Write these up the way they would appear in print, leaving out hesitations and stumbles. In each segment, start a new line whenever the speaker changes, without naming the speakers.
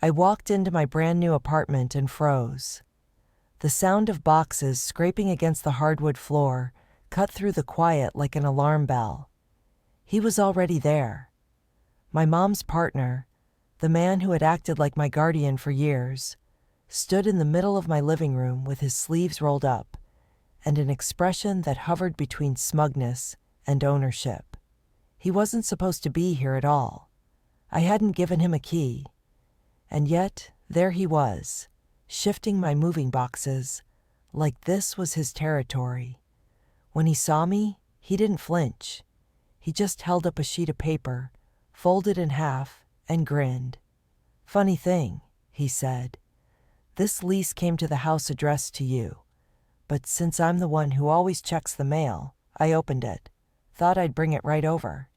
I walked into my brand new apartment and froze. The sound of boxes scraping against the hardwood floor cut through the quiet like an alarm bell. He was already there. My mom's partner, the man who had acted like my guardian for years, stood in the middle of my living room with his sleeves rolled up and an expression that hovered between smugness and ownership. He wasn't supposed to be here at all. I hadn't given him a key. And yet, there he was, shifting my moving boxes, like this was his territory. When he saw me, he didn't flinch. He just held up a sheet of paper, folded in half, and grinned. "Funny thing," he said. "This lease came to the house addressed to you. But since I'm the one who always checks the mail, I opened it. Thought I'd bring it right over."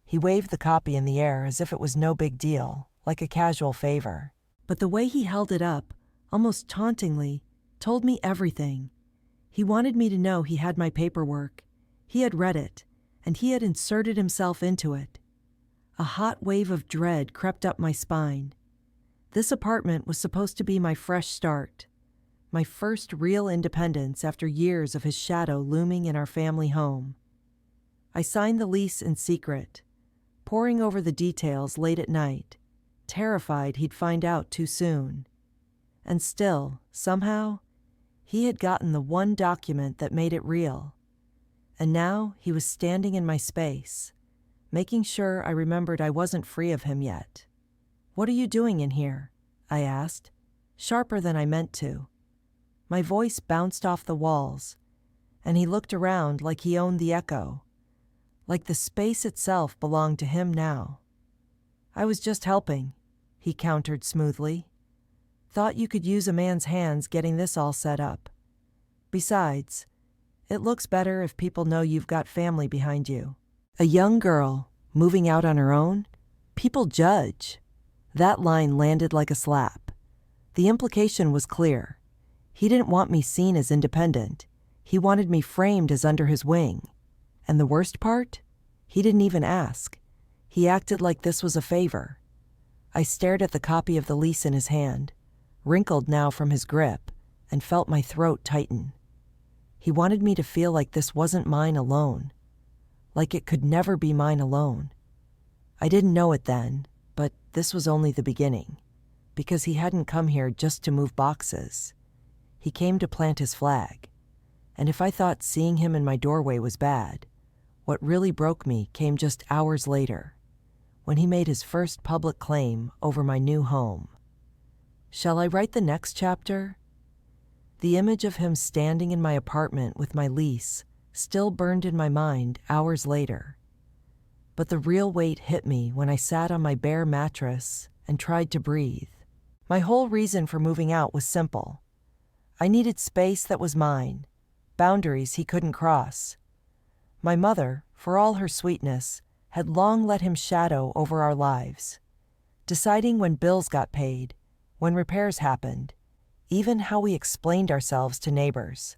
He waved the copy in the air as if it was no big deal, like a casual favor. But the way he held it up, almost tauntingly, told me everything. He wanted me to know he had my paperwork. He had read it, and he had inserted himself into it. A hot wave of dread crept up my spine. This apartment was supposed to be my fresh start, my first real independence after years of his shadow looming in our family home. I signed the lease in secret, poring over the details late at night, terrified he'd find out too soon. And still, somehow, he had gotten the one document that made it real. And now he was standing in my space, making sure I remembered I wasn't free of him yet. "What are you doing in here?" I asked, sharper than I meant to. My voice bounced off the walls, and he looked around like he owned the echo, like the space itself belonged to him now. "I was just helping," he countered smoothly. "Thought you could use a man's hands getting this all set up. Besides, it looks better if people know you've got family behind you. A young girl, moving out on her own? People judge." That line landed like a slap. The implication was clear. He didn't want me seen as independent. He wanted me framed as under his wing. And the worst part? He didn't even ask. He acted like this was a favor. I stared at the copy of the lease in his hand, wrinkled now from his grip, and felt my throat tighten. He wanted me to feel like this wasn't mine alone, like it could never be mine alone. I didn't know it then, but this was only the beginning, because he hadn't come here just to move boxes. He came to plant his flag. And if I thought seeing him in my doorway was bad, what really broke me came just hours later, when he made his first public claim over my new home. Shall I write the next chapter? The image of him standing in my apartment with my lease still burned in my mind hours later. But the real weight hit me when I sat on my bare mattress and tried to breathe. My whole reason for moving out was simple. I needed space that was mine, boundaries he couldn't cross. My mother, for all her sweetness, had long let him shadow over our lives, deciding when bills got paid, when repairs happened, even how we explained ourselves to neighbors.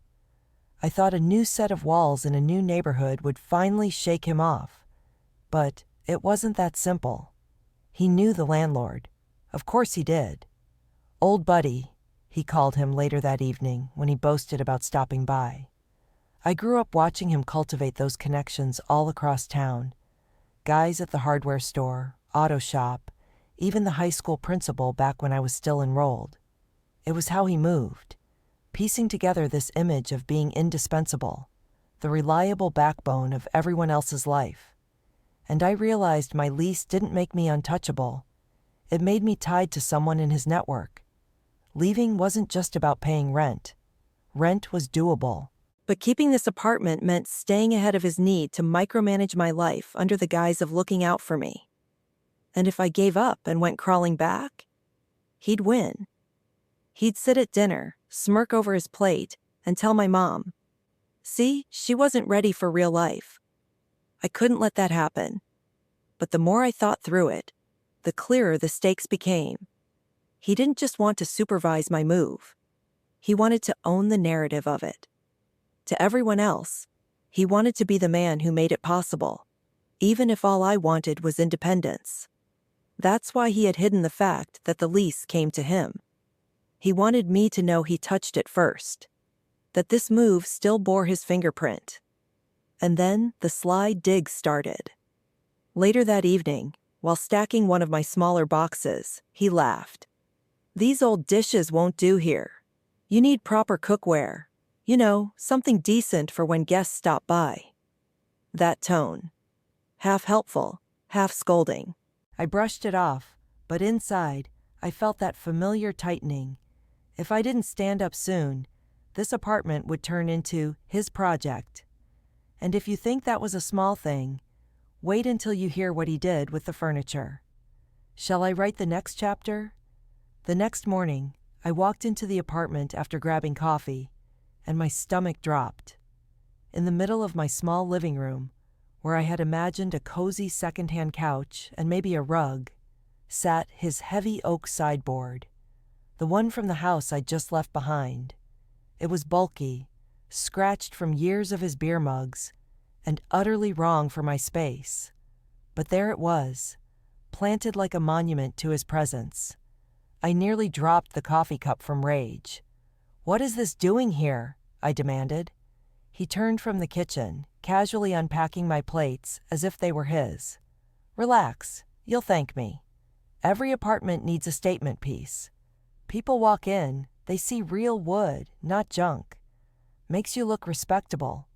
I thought a new set of walls in a new neighborhood would finally shake him off. But it wasn't that simple. He knew the landlord. Of course he did. Old Buddy, he called him later that evening when he boasted about stopping by. I grew up watching him cultivate those connections all across town. Guys at the hardware store, auto shop, even the high school principal back when I was still enrolled. It was how he moved, piecing together this image of being indispensable, the reliable backbone of everyone else's life. And I realized my lease didn't make me untouchable. It made me tied to someone in his network. Leaving wasn't just about paying rent. Rent was doable. But keeping this apartment meant staying ahead of his need to micromanage my life under the guise of looking out for me. And if I gave up and went crawling back, he'd win. He'd sit at dinner, smirk over his plate, and tell my mom, "See, she wasn't ready for real life." I couldn't let that happen. But the more I thought through it, the clearer the stakes became. He didn't just want to supervise my move. He wanted to own the narrative of it. To everyone else, he wanted to be the man who made it possible, even if all I wanted was independence. That's why he had hidden the fact that the lease came to him. He wanted me to know he touched it first, that this move still bore his fingerprint. And then the sly dig started. Later that evening, while stacking one of my smaller boxes, he laughed. "These old dishes won't do here. You need proper cookware. You know, something decent for when guests stop by." That tone. Half helpful, half scolding. I brushed it off, but inside, I felt that familiar tightening. If I didn't stand up soon, this apartment would turn into his project. And if you think that was a small thing, wait until you hear what he did with the furniture. Shall I write the next chapter? The next morning, I walked into the apartment after grabbing coffee, and my stomach dropped. In the middle of my small living room, where I had imagined a cozy secondhand couch and maybe a rug, sat his heavy oak sideboard, the one from the house I'd just left behind. It was bulky, scratched from years of his beer mugs, and utterly wrong for my space. But there it was, planted like a monument to his presence. I nearly dropped the coffee cup from rage. "What is this doing here?" I demanded. He turned from the kitchen, casually unpacking my plates as if they were his. "Relax, you'll thank me. Every apartment needs a statement piece. People walk in, they see real wood, not junk. Makes you look respectable."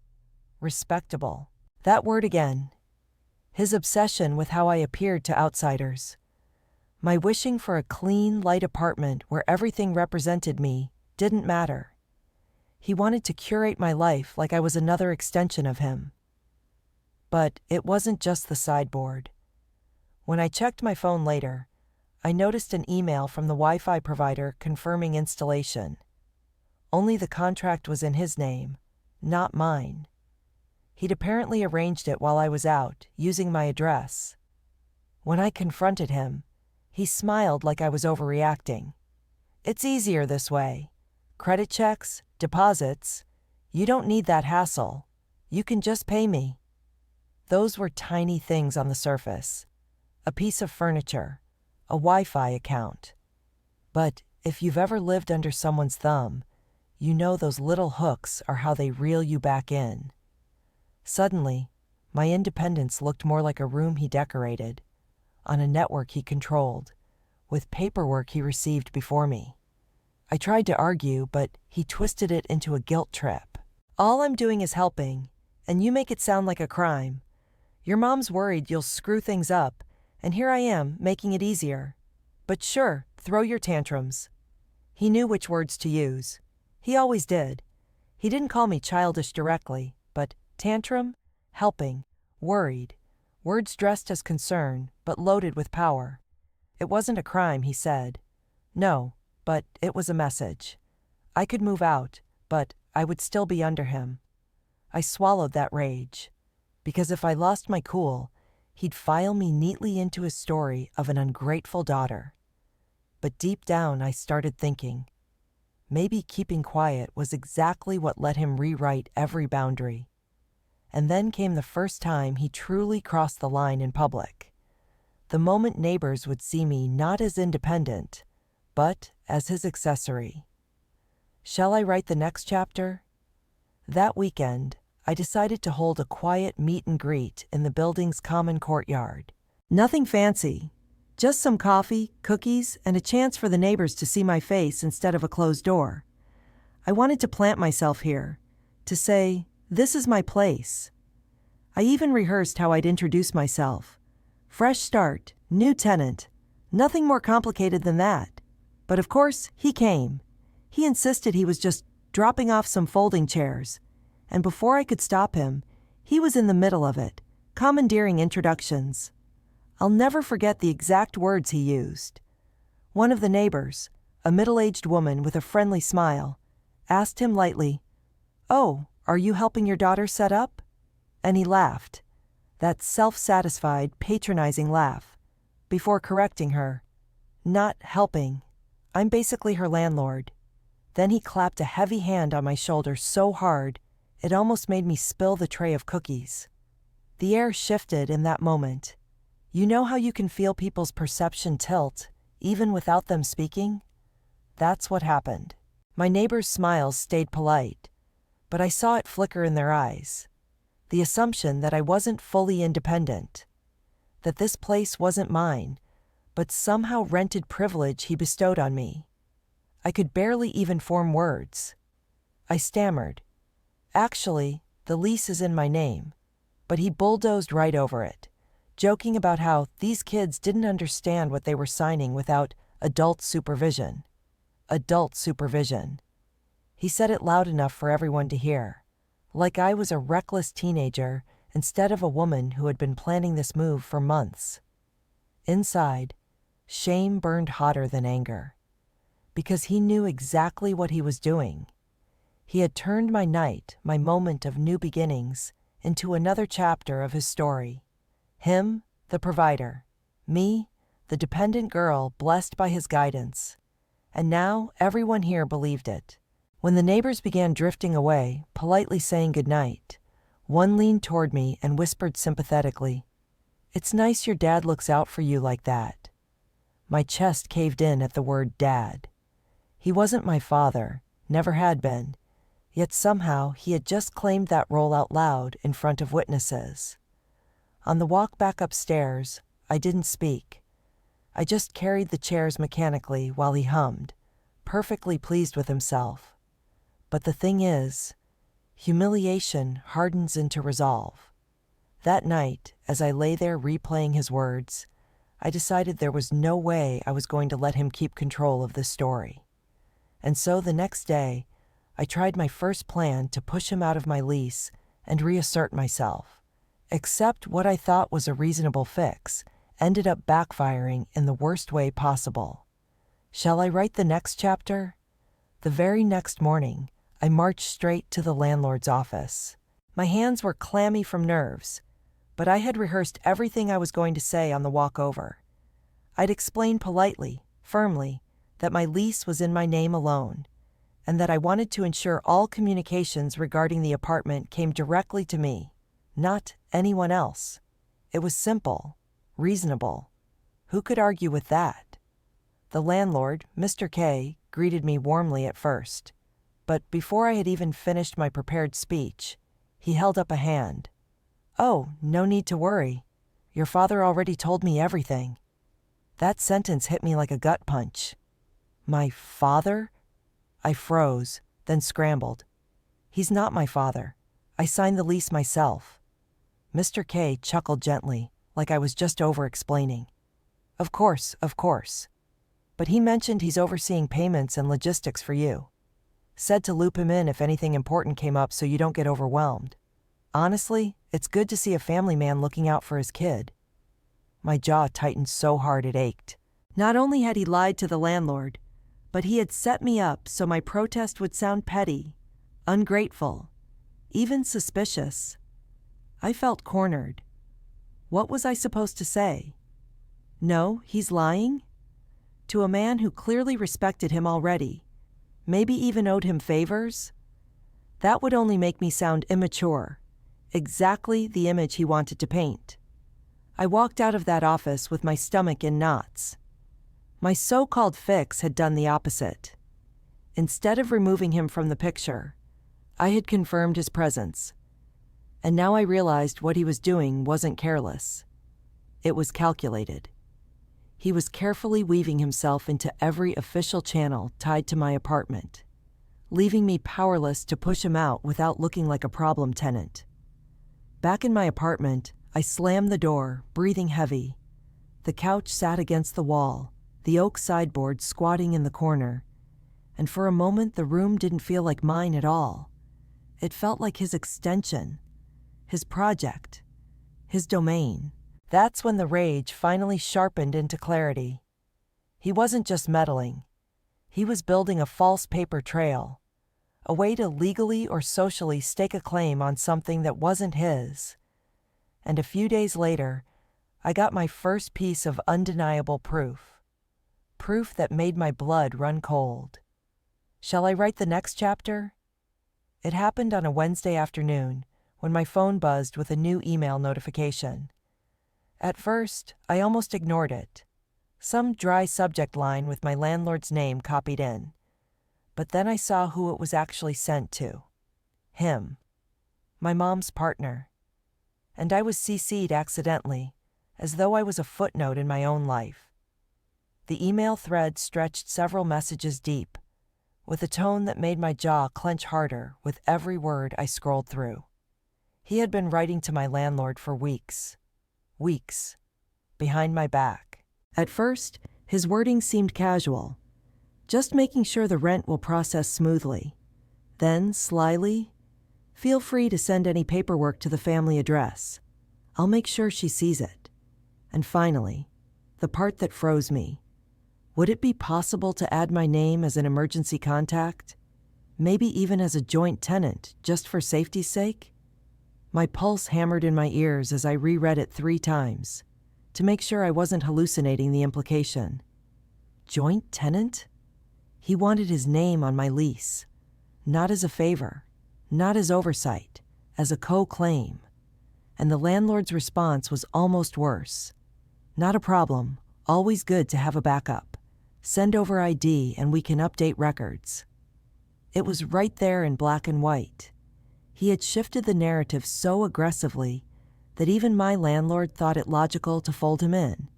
Respectable. That word again. His obsession with how I appeared to outsiders. My wishing for a clean, light apartment where everything represented me didn't matter. He wanted to curate my life like I was another extension of him. But it wasn't just the sideboard. When I checked my phone later, I noticed an email from the Wi-Fi provider confirming installation. Only the contract was in his name, not mine. He'd apparently arranged it while I was out, using my address. When I confronted him, he smiled like I was overreacting. "It's easier this way. Credit checks, deposits. You don't need that hassle. You can just pay me." Those were tiny things on the surface. A piece of furniture, a Wi-Fi account. But if you've ever lived under someone's thumb, you know those little hooks are how they reel you back in. Suddenly, my independence looked more like a room he decorated, on a network he controlled, with paperwork he received before me. I tried to argue, but he twisted it into a guilt trip. "All I'm doing is helping, and you make it sound like a crime. Your mom's worried you'll screw things up, and here I am, making it easier. But sure, throw your tantrums." He knew which words to use. He always did. He didn't call me childish directly, but tantrum, helping, worried, words dressed as concern, but loaded with power. It wasn't a crime, he said. No, but it was a message. I could move out, but I would still be under him. I swallowed that rage, because if I lost my cool, he'd file me neatly into his story of an ungrateful daughter. But deep down I started thinking, maybe keeping quiet was exactly what let him rewrite every boundary. And then came the first time he truly crossed the line in public. The moment neighbors would see me not as independent, but as his accessory. Shall I write the next chapter? That weekend, I decided to hold a quiet meet and greet in the building's common courtyard. Nothing fancy, just some coffee, cookies, and a chance for the neighbors to see my face instead of a closed door. I wanted to plant myself here, to say, this is my place. I even rehearsed how I'd introduce myself. Fresh start, new tenant, nothing more complicated than that. But of course, he came. He insisted he was just dropping off some folding chairs, and before I could stop him, he was in the middle of it, commandeering introductions. I'll never forget the exact words he used. One of the neighbors, a middle-aged woman with a friendly smile, asked him lightly, "Oh, are you helping your daughter set up?" And he laughed, that self-satisfied, patronizing laugh, before correcting her. "Not helping. I'm basically her landlord." Then he clapped a heavy hand on my shoulder so hard, it almost made me spill the tray of cookies. The air shifted in that moment. You know how you can feel people's perception tilt, even without them speaking? That's what happened. My neighbors' smiles stayed polite, but I saw it flicker in their eyes. The assumption that I wasn't fully independent, that this place wasn't mine, but somehow rented privilege he bestowed on me. I could barely even form words. I stammered. Actually, the lease is in my name, but he bulldozed right over it, joking about how these kids didn't understand what they were signing without adult supervision. Adult supervision. He said it loud enough for everyone to hear, like I was a reckless teenager instead of a woman who had been planning this move for months. Inside, shame burned hotter than anger, because he knew exactly what he was doing. He had turned my night, my moment of new beginnings, into another chapter of his story. Him, the provider. Me, the dependent girl blessed by his guidance. And now everyone here believed it. When the neighbors began drifting away, politely saying goodnight, one leaned toward me and whispered sympathetically, "It's nice your dad looks out for you like that." My chest caved in at the word dad. He wasn't my father, never had been, yet somehow he had just claimed that role out loud in front of witnesses. On the walk back upstairs, I didn't speak. I just carried the chairs mechanically while he hummed, perfectly pleased with himself. But the thing is, humiliation hardens into resolve. That night, as I lay there replaying his words, I decided there was no way I was going to let him keep control of this story. And so the next day, I tried my first plan to push him out of my lease and reassert myself. Except what I thought was a reasonable fix ended up backfiring in the worst way possible. Shall I write the next chapter? The very next morning, I marched straight to the landlord's office. My hands were clammy from nerves, but I had rehearsed everything I was going to say on the walk over. I'd explain politely, firmly, that my lease was in my name alone, and that I wanted to ensure all communications regarding the apartment came directly to me, not anyone else. It was simple, reasonable. Who could argue with that? The landlord, Mr. K, greeted me warmly at first, but before I had even finished my prepared speech, he held up a hand. "Oh, no need to worry. Your father already told me everything." That sentence hit me like a gut punch. My father? I froze, then scrambled. He's not my father. I signed the lease myself. Mr. K chuckled gently, like I was just over-explaining. Of course. But he mentioned he's overseeing payments and logistics for you. Said to loop him in if anything important came up so you don't get overwhelmed. Honestly, it's good to see a family man looking out for his kid. My jaw tightened so hard it ached. Not only had he lied to the landlord, but he had set me up so my protest would sound petty, ungrateful, even suspicious. I felt cornered. What was I supposed to say? No, he's lying? To a man who clearly respected him already, maybe even owed him favors? That would only make me sound immature, exactly the image he wanted to paint. I walked out of that office with my stomach in knots. My so-called fix had done the opposite. Instead of removing him from the picture, I had confirmed his presence. And now I realized what he was doing wasn't careless. It was calculated. He was carefully weaving himself into every official channel tied to my apartment, leaving me powerless to push him out without looking like a problem tenant. Back in my apartment, I slammed the door, breathing heavy. The couch sat against the wall, the oak sideboard squatting in the corner, and for a moment the room didn't feel like mine at all. It felt like his extension, his project, his domain. That's when the rage finally sharpened into clarity. He wasn't just meddling. He was building a false paper trail, a way to legally or socially stake a claim on something that wasn't his. And a few days later, I got my first piece of undeniable proof. Proof that made my blood run cold. Shall I write the next chapter? It happened on a Wednesday afternoon when my phone buzzed with a new email notification. At first, I almost ignored it. Some dry subject line with my landlord's name copied in. But then I saw who it was actually sent to. Him. My mom's partner. And I was CC'd accidentally, as though I was a footnote in my own life. The email thread stretched several messages deep, with a tone that made my jaw clench harder with every word I scrolled through. He had been writing to my landlord for weeks. Weeks. Behind my back. At first, his wording seemed casual. Just making sure the rent will process smoothly. Then, slyly, feel free to send any paperwork to the family address. I'll make sure she sees it. And finally, the part that froze me. Would it be possible to add my name as an emergency contact? Maybe even as a joint tenant, just for safety's sake? My pulse hammered in my ears as I reread it 3 times, to make sure I wasn't hallucinating the implication. Joint tenant? He wanted his name on my lease. Not as a favor, not as oversight, as a co-claim. And the landlord's response was almost worse. Not a problem, always good to have a backup. Send over ID and we can update records. It was right there in black and white. He had shifted the narrative so aggressively that even my landlord thought it logical to fold him in.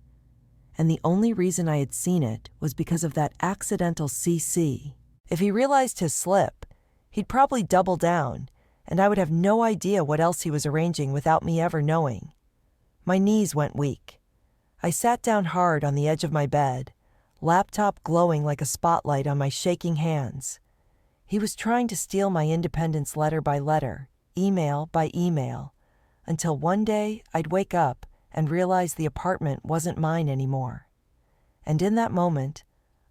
And the only reason I had seen it was because of that accidental CC. If he realized his slip, he'd probably double down, and I would have no idea what else he was arranging without me ever knowing. My knees went weak. I sat down hard on the edge of my bed, laptop glowing like a spotlight on my shaking hands. He was trying to steal my independence letter by letter, email by email, until one day I'd wake up and realize the apartment wasn't mine anymore. And in that moment,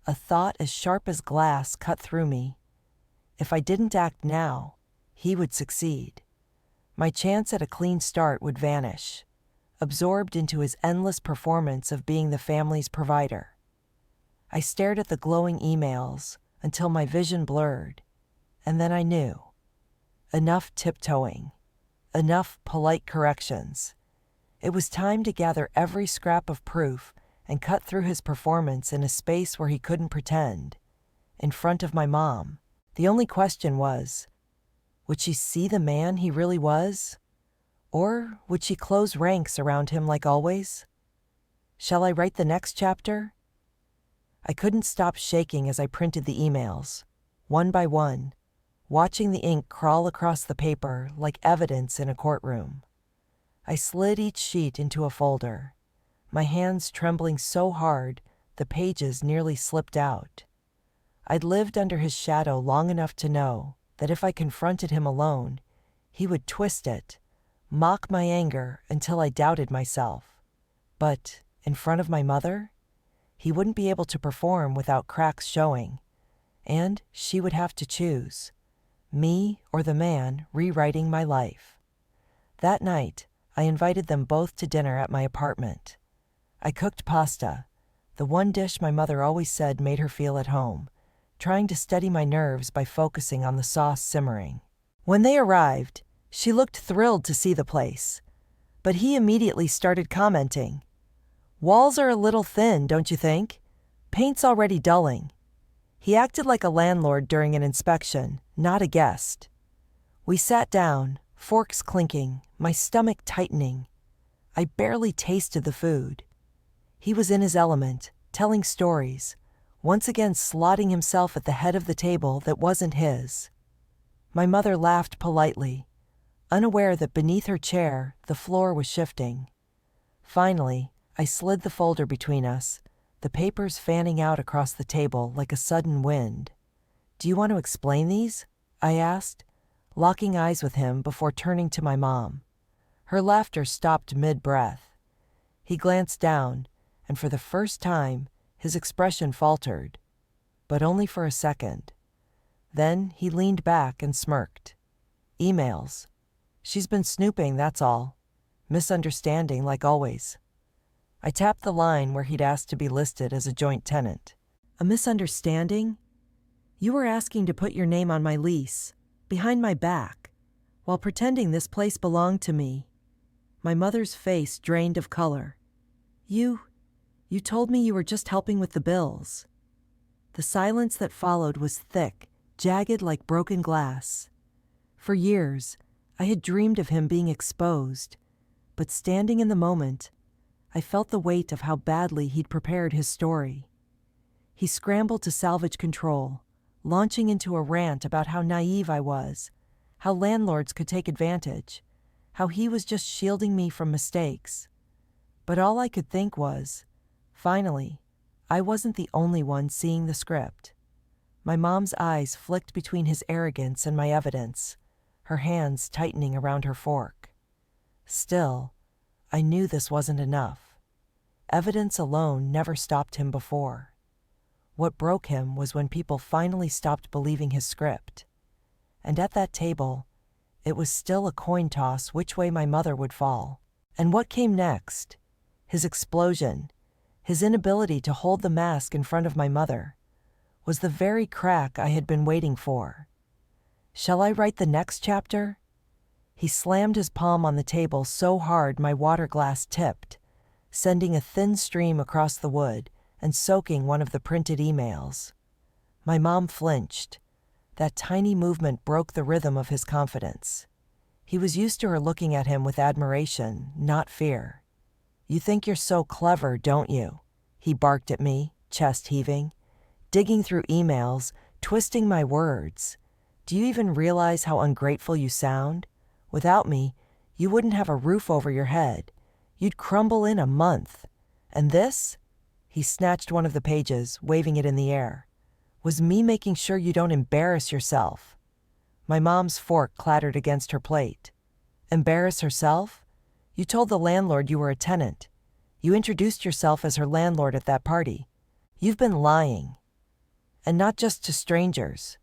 a thought as sharp as glass cut through me. If I didn't act now, he would succeed. My chance at a clean start would vanish, absorbed into his endless performance of being the family's provider. I stared at the glowing emails until my vision blurred, and then I knew. Enough tiptoeing. Enough polite corrections. It was time to gather every scrap of proof and cut through his performance in a space where he couldn't pretend. In front of my mom. The only question was, would she see the man he really was? Or would she close ranks around him like always? Shall I write the next chapter? I couldn't stop shaking as I printed the emails, one by one, watching the ink crawl across the paper like evidence in a courtroom. I slid each sheet into a folder, my hands trembling so hard the pages nearly slipped out. I'd lived under his shadow long enough to know that if I confronted him alone, he would twist it, mock my anger until I doubted myself. But in front of my mother, he wouldn't be able to perform without cracks showing, and she would have to choose, me or the man rewriting my life. That night, I invited them both to dinner at my apartment. I cooked pasta, the one dish my mother always said made her feel at home, trying to steady my nerves by focusing on the sauce simmering. When they arrived, she looked thrilled to see the place, but he immediately started commenting. "Walls are a little thin, don't you think? Paint's already dulling." He acted like a landlord during an inspection, not a guest. We sat down, forks clinking, my stomach tightening. I barely tasted the food. He was in his element, telling stories, once again slotting himself at the head of the table that wasn't his. My mother laughed politely, unaware that beneath her chair the floor was shifting. Finally, I slid the folder between us, the papers fanning out across the table like a sudden wind. "Do you want to explain these?" I asked, locking eyes with him before turning to my mom. Her laughter stopped mid-breath. He glanced down, and for the first time, his expression faltered, but only for a second. Then he leaned back and smirked. "Emails. She's been snooping, that's all. Misunderstanding, like always." I tapped the line where he'd asked to be listed as a joint tenant. "A misunderstanding? You were asking to put your name on my lease, behind my back, while pretending this place belonged to me." My mother's face drained of color. You told me you were just helping with the bills." The silence that followed was thick, jagged like broken glass. For years, I had dreamed of him being exposed, but standing in the moment, I felt the weight of how badly he'd prepared his story. He scrambled to salvage control, launching into a rant about how naive I was, how landlords could take advantage, how he was just shielding me from mistakes. But all I could think was, finally, I wasn't the only one seeing the script. My mom's eyes flicked between his arrogance and my evidence, her hands tightening around her fork. Still, I knew this wasn't enough. Evidence alone never stopped him before. What broke him was when people finally stopped believing his script. And at that table, it was still a coin toss which way my mother would fall. And what came next? His explosion, his inability to hold the mask in front of my mother, was the very crack I had been waiting for. Shall I write the next chapter? He slammed his palm on the table so hard my water glass tipped, sending a thin stream across the wood and soaking one of the printed emails. My mom flinched. That tiny movement broke the rhythm of his confidence. He was used to her looking at him with admiration, not fear. "You think you're so clever, don't you?" he barked at me, chest heaving, digging through emails, twisting my words. "Do you even realize how ungrateful you sound? Without me, you wouldn't have a roof over your head. You'd crumble in a month. And this?" He snatched one of the pages, waving it in the air. "Was me making sure you don't embarrass yourself." My mom's fork clattered against her plate. "Embarrass herself? You told the landlord you were a tenant. You introduced yourself as her landlord at that party. You've been lying. And not just to strangers.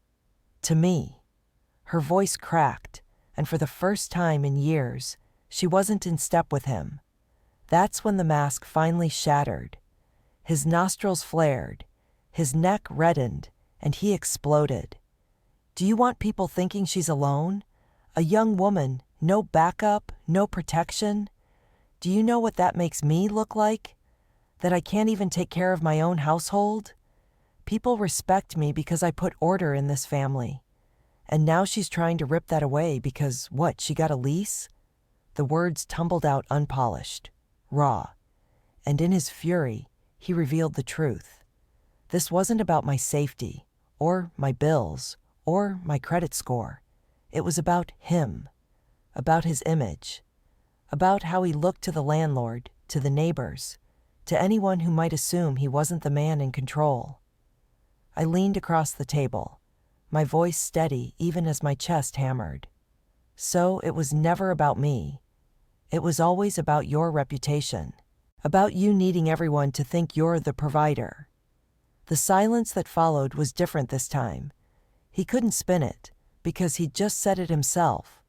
To me." Her voice cracked, and for the first time in years, she wasn't in step with him. That's when the mask finally shattered. His nostrils flared, his neck reddened, and he exploded. "Do you want people thinking she's alone? A young woman, no backup, no protection? Do you know what that makes me look like? That I can't even take care of my own household? People respect me because I put order in this family. And now she's trying to rip that away because, what, she got a lease?" The words tumbled out unpolished, raw, and in his fury, he revealed the truth. This wasn't about my safety, or my bills, or my credit score. It was about him, about his image, about how he looked to the landlord, to the neighbors, to anyone who might assume he wasn't the man in control. I leaned across the table, my voice steady even as my chest hammered. "So it was never about me. It was always about your reputation, about you needing everyone to think you're the provider." The silence that followed was different this time. He couldn't spin it, because he'd just said it himself.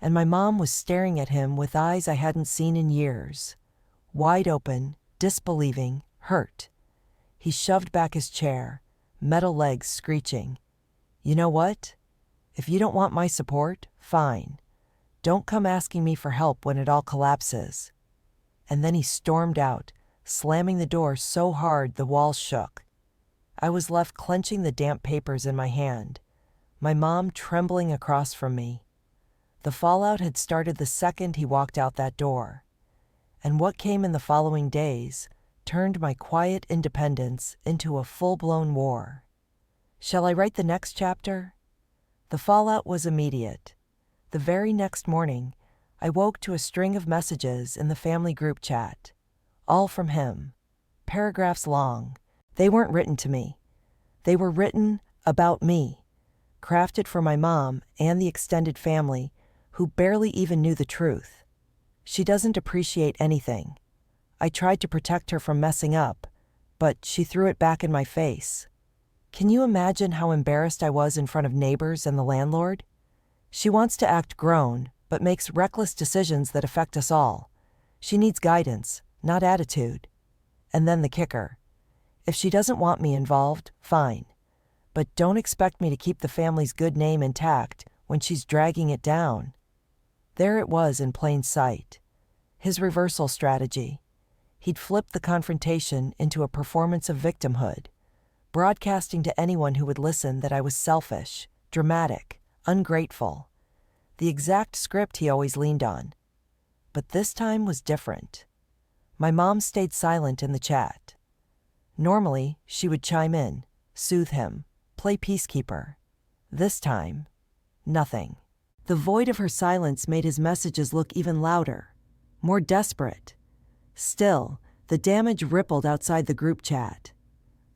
And my mom was staring at him with eyes I hadn't seen in years. Wide open, disbelieving, hurt. He shoved back his chair, metal legs screeching. "You know what? If you don't want my support, fine. Don't come asking me for help when it all collapses." And then he stormed out, slamming the door so hard the walls shook. I was left clenching the damp papers in my hand, my mom trembling across from me. The fallout had started the second he walked out that door. And what came in the following days turned my quiet independence into a full-blown war. Shall I write the next chapter? The fallout was immediate. The very next morning, I woke to a string of messages in the family group chat, all from him, paragraphs long. They weren't written to me. They were written about me, crafted for my mom and the extended family, who barely even knew the truth. She doesn't appreciate anything. I tried to protect her from messing up, but she threw it back in my face. Can you imagine how embarrassed I was in front of neighbors and the landlord? She wants to act grown, but makes reckless decisions that affect us all. She needs guidance, not attitude. And then the kicker. If she doesn't want me involved, fine. But don't expect me to keep the family's good name intact when she's dragging it down. There it was in plain sight. His reversal strategy. He'd flipped the confrontation into a performance of victimhood, broadcasting to anyone who would listen that I was selfish, dramatic, ungrateful. The exact script he always leaned on. But this time was different. My mom stayed silent in the chat. Normally, she would chime in, soothe him, play peacekeeper. This time, nothing. The void of her silence made his messages look even louder, more desperate. Still, the damage rippled outside the group chat.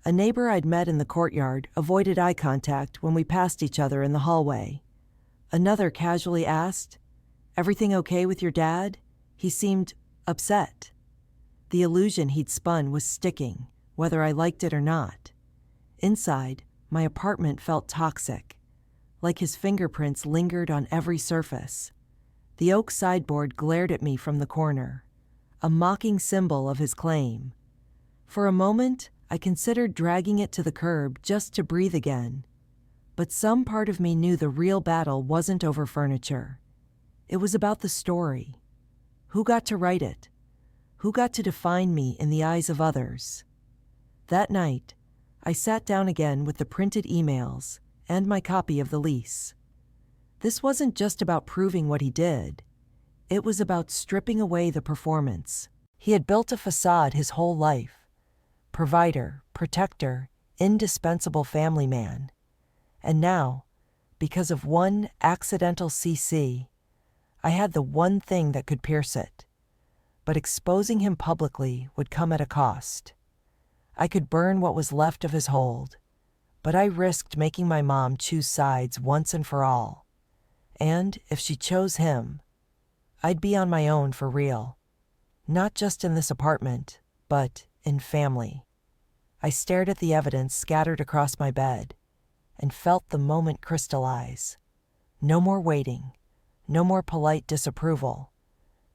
A neighbor I'd met in the courtyard avoided eye contact when we passed each other in the hallway. Another casually asked, "Everything okay with your dad?" He seemed upset. The illusion he'd spun was sticking, whether I liked it or not. Inside, my apartment felt toxic, like his fingerprints lingered on every surface. The oak sideboard glared at me from the corner, a mocking symbol of his claim. For a moment, I considered dragging it to the curb just to breathe again. But some part of me knew the real battle wasn't over furniture. It was about the story. Who got to write it? Who got to define me in the eyes of others? That night, I sat down again with the printed emails and my copy of the lease. This wasn't just about proving what he did. It was about stripping away the performance. He had built a facade his whole life. Provider, protector, indispensable family man. And now, because of one accidental CC, I had the one thing that could pierce it. But exposing him publicly would come at a cost. I could burn what was left of his hold, but I risked making my mom choose sides once and for all. And if she chose him, I'd be on my own for real. Not just in this apartment, but in family. I stared at the evidence scattered across my bed and felt the moment crystallize. No more waiting, no more polite disapproval.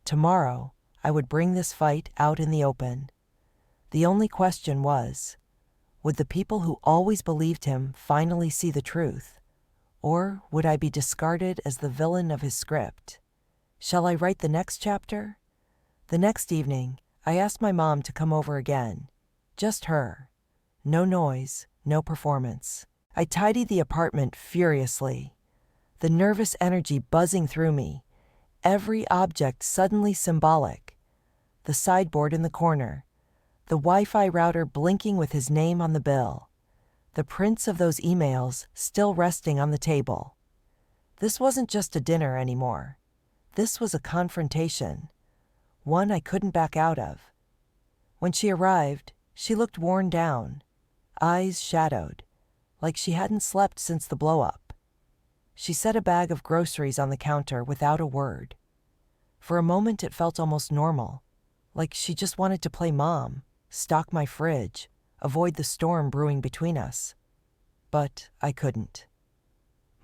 Tomorrow, I would bring this fight out in the open. The only question was, would the people who always believed him finally see the truth? Or would I be discarded as the villain of his script? Shall I write the next chapter? The next evening, I asked my mom to come over again. Just her. No noise, no performance. I tidied the apartment furiously, the nervous energy buzzing through me, every object suddenly symbolic. The sideboard in the corner, the Wi-Fi router blinking with his name on the bill, the prints of those emails still resting on the table. This wasn't just a dinner anymore. This was a confrontation, one I couldn't back out of. When she arrived, she looked worn down, eyes shadowed, like she hadn't slept since the blow-up. She set a bag of groceries on the counter without a word. For a moment it felt almost normal, like she just wanted to play mom, stock my fridge, avoid the storm brewing between us. But I couldn't.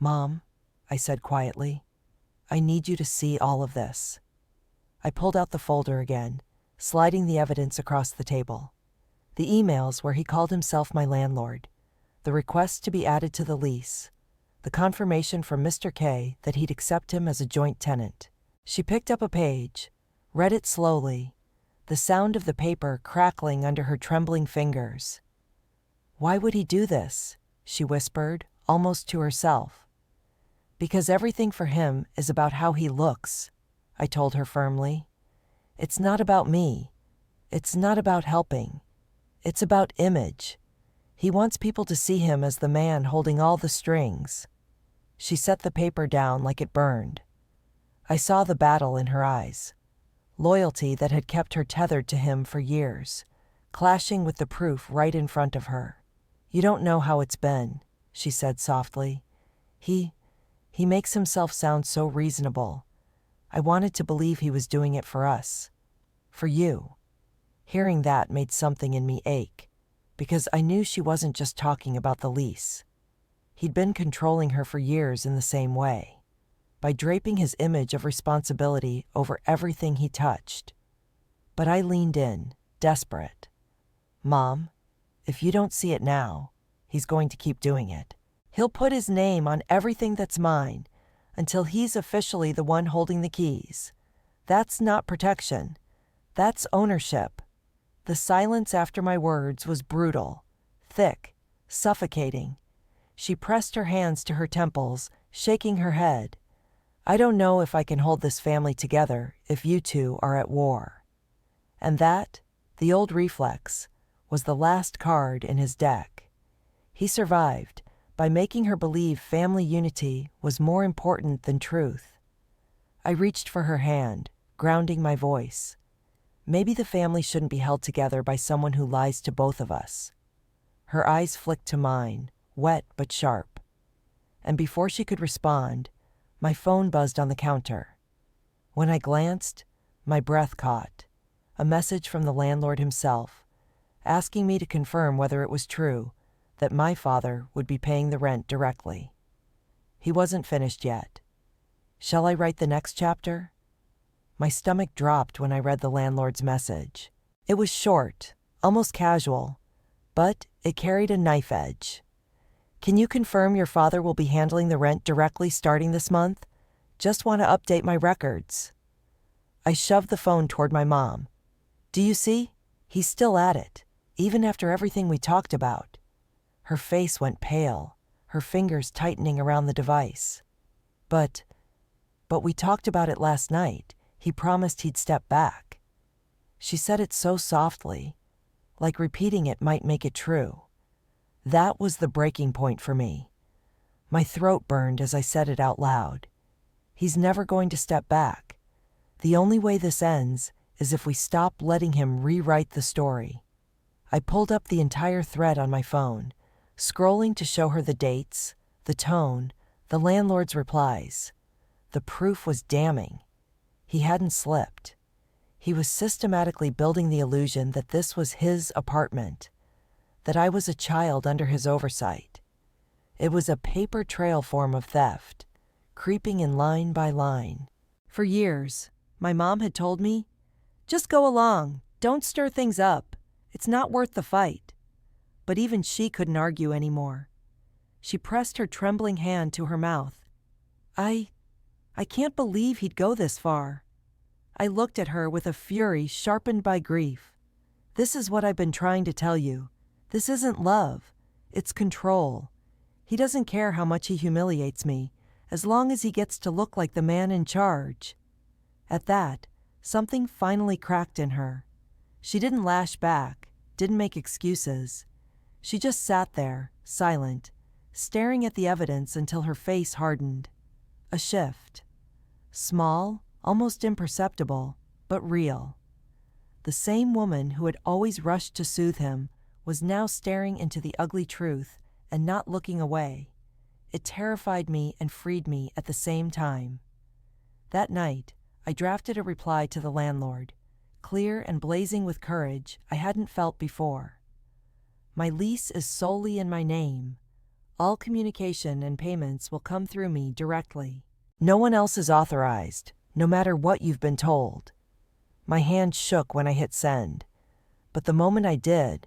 "Mom," I said quietly, "I need you to see all of this." I pulled out the folder again, sliding the evidence across the table. The emails where he called himself my landlord, the request to be added to the lease, the confirmation from Mr. K that he'd accept him as a joint tenant. She picked up a page, read it slowly, the sound of the paper crackling under her trembling fingers. "Why would he do this?" she whispered, almost to herself. "Because everything for him is about how he looks," I told her firmly. "It's not about me. It's not about helping. It's about image. He wants people to see him as the man holding all the strings." She set the paper down like it burned. I saw the battle in her eyes. Loyalty that had kept her tethered to him for years, clashing with the proof right in front of her. "You don't know how it's been," she said softly. He makes himself sound so reasonable. I wanted to believe he was doing it for us. For you." Hearing that made something in me ache, because I knew she wasn't just talking about the lease. He'd been controlling her for years in the same way, by draping his image of responsibility over everything he touched. But I leaned in, desperate. "Mom, if you don't see it now, he's going to keep doing it. He'll put his name on everything that's mine until he's officially the one holding the keys. That's not protection. That's ownership." The silence after my words was brutal, thick, suffocating. She pressed her hands to her temples, shaking her head. I don't know if I can hold this family together if you two are at war. And that, the old reflex, was the last card in his deck. He survived by making her believe family unity was more important than truth. I reached for her hand, grounding my voice. Maybe the family shouldn't be held together by someone who lies to both of us. Her eyes flicked to mine, wet but sharp. And before she could respond, my phone buzzed on the counter. When I glanced, my breath caught. A message from the landlord himself, asking me to confirm whether it was true that my father would be paying the rent directly. He wasn't finished yet. Shall I write the next chapter? My stomach dropped when I read the landlord's message. It was short, almost casual, but it carried a knife edge. Can you confirm your father will be handling the rent directly starting this month? Just want to update my records. I shoved the phone toward my mom. Do you see? He's still at it, even after everything we talked about. Her face went pale, her fingers tightening around the device. But we talked about it last night. He promised he'd step back. She said it so softly, like repeating it might make it true. That was the breaking point for me. My throat burned as I said it out loud. He's never going to step back. The only way this ends is if we stop letting him rewrite the story. I pulled up the entire thread on my phone, scrolling to show her the dates, the tone, the landlord's replies. The proof was damning. He hadn't slipped. He was systematically building the illusion that this was his apartment, that I was a child under his oversight. It was a paper trail form of theft, creeping in line by line. For years, my mom had told me, just go along, don't stir things up. It's not worth the fight. But even she couldn't argue anymore. She pressed her trembling hand to her mouth. I can't believe he'd go this far. I looked at her with a fury sharpened by grief. This is what I've been trying to tell you. This isn't love. It's control. He doesn't care how much he humiliates me, as long as he gets to look like the man in charge. At that, something finally cracked in her. She didn't lash back, didn't make excuses. She just sat there, silent, staring at the evidence until her face hardened. A shift. Small, almost imperceptible, but real. The same woman who had always rushed to soothe him was now staring into the ugly truth and not looking away. It terrified me and freed me at the same time. That night, I drafted a reply to the landlord, clear and blazing with courage I hadn't felt before. My lease is solely in my name. All communication and payments will come through me directly. No one else is authorized, no matter what you've been told. My hand shook when I hit send, but the moment I did,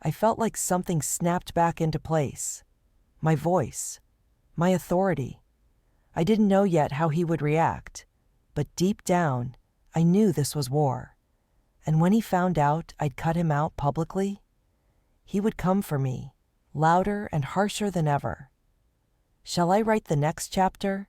I felt like something snapped back into place. My voice, my authority. I didn't know yet how he would react, but deep down, I knew this was war. And when he found out I'd cut him out publicly, he would come for me, louder and harsher than ever. Shall I write the next chapter?